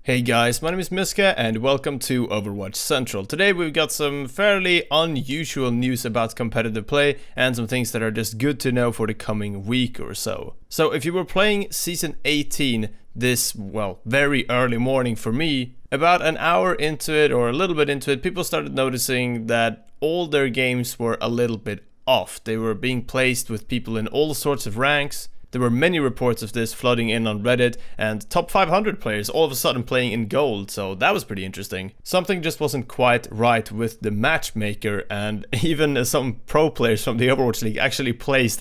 Hey guys, my name is Miska and welcome to Overwatch Central. Today we've got some fairly unusual news about competitive play and some things that are just good to know for the coming week or so. So if you were playing Season 18 this, well, very early morning for me, about an hour into it or a little bit into it, people started noticing that all their games were a little bit off. They were being placed with people in all sorts of ranks. There were many reports of this flooding in on Reddit, and top 500 players all of a sudden playing in gold, so that was pretty interesting. Something just wasn't quite right with the matchmaker, and even some pro players from the Overwatch League actually placed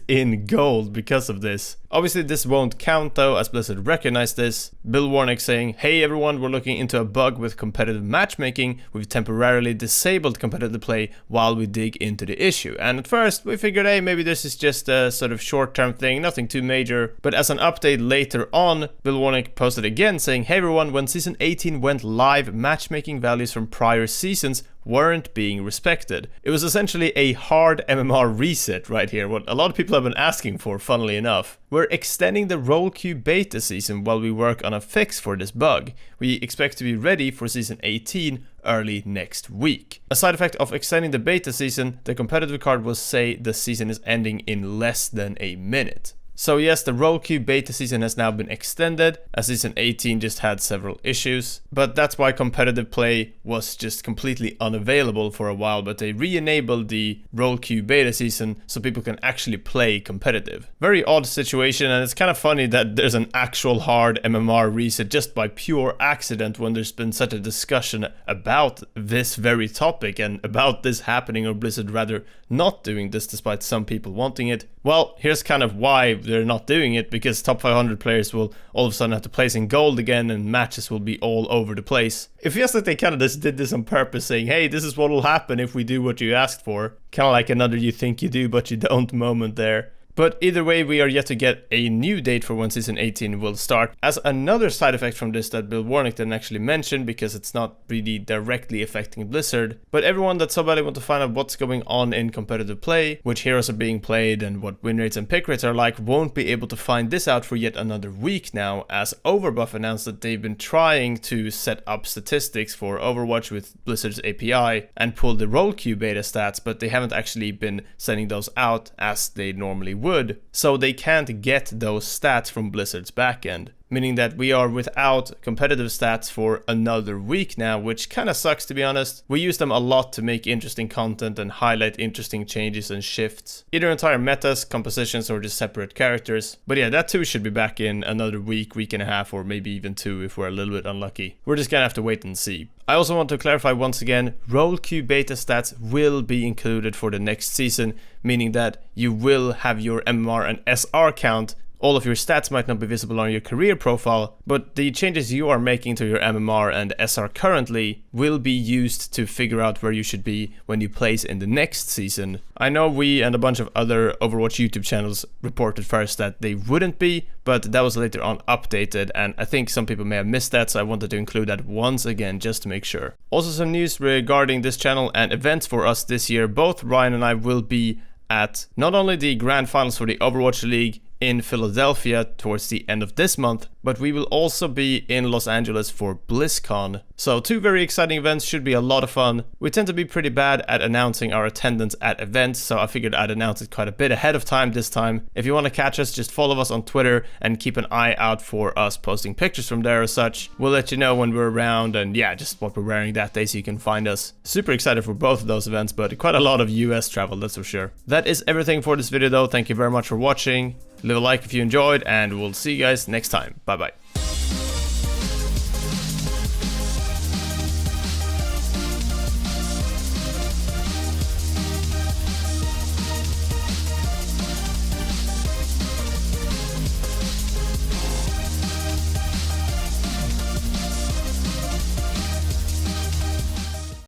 in gold because of this. Obviously this won't count though, as Blizzard recognized this. Bill Warnick saying, "Hey everyone, we're looking into a bug with competitive matchmaking. We've temporarily disabled competitive play while we dig into the issue." And at first we figured, hey, maybe this is just a sort of short-term thing, nothing too major. But as an update later on, Bill Warnick posted again saying, "Hey everyone, when Season 18 went live, matchmaking values from prior seasons weren't being respected." It was essentially a hard MMR reset right here, what a lot of people have been asking for, funnily enough. We're extending the RoleQ beta season while we work on a fix for this bug. We expect to be ready for Season 18 early next week. A side effect of extending the beta season, the competitive card will say the season is ending in less than a minute. So yes, the RoleQ beta season has now been extended, as Season 18 just had several issues, but that's why competitive play was just completely unavailable for a while, but they re-enabled the RoleQ beta season so people can actually play competitive. Very odd situation, and it's kind of funny that there's an actual hard MMR reset just by pure accident when there's been such a discussion about this very topic and about this happening, or Blizzard rather not doing this despite some people wanting it. Well, here's kind of why they're not doing it, because top 500 players will all of a sudden have to place in gold again and matches will be all over the place. It feels like they kind of just did this on purpose, saying, hey, this is what will happen if we do what you asked for. Kind of like another you think you do but you don't moment there. But either way, we are yet to get a new date for when Season 18 will start, as another side effect from this that Bill Warnick didn't actually mention because it's not really directly affecting Blizzard. But everyone that somebody want to find out what's going on in competitive play, which heroes are being played and what win rates and pick rates are like, won't be able to find this out for yet another week now, as Overbuff announced that they've been trying to set up statistics for Overwatch with Blizzard's API and pull the RoleQ beta stats, but they haven't actually been sending those out as they normally would, so they can't get those stats from Blizzard's backend. Meaning that we are without competitive stats for another week now, which kind of sucks, to be honest. We use them a lot to make interesting content and highlight interesting changes and shifts. Either entire metas, compositions, or just separate characters. But yeah, that too should be back in another week, week and a half, or maybe even two if we're a little bit unlucky. We're just gonna have to wait and see. I also want to clarify once again, RoleQ beta stats will be included for the next season, meaning that you will have your MMR and SR count. All of your stats might not be visible on your career profile, but the changes you are making to your MMR and SR currently will be used to figure out where you should be when you place in the next season. I know we and a bunch of other Overwatch YouTube channels reported first that they wouldn't be, but that was later on updated, and I think some people may have missed that, so I wanted to include that once again just to make sure. Also some news regarding this channel and events for us this year. Both Ryan and I will be at not only the grand finals for the Overwatch League in Philadelphia towards the end of this month, but we will also be in Los Angeles for BlizzCon. So two very exciting events, should be a lot of fun. We tend to be pretty bad at announcing our attendance at events, so I figured I'd announce it quite a bit ahead of time this time. If you want to catch us, just follow us on Twitter and keep an eye out for us posting pictures from there or such. We'll let you know when we're around and yeah, just what we're wearing that day so you can find us. Super excited for both of those events, but quite a lot of US travel, that's for sure. That is everything for this video though. Thank you very much for watching. Leave a like if you enjoyed, and we'll see you guys next time. Bye bye.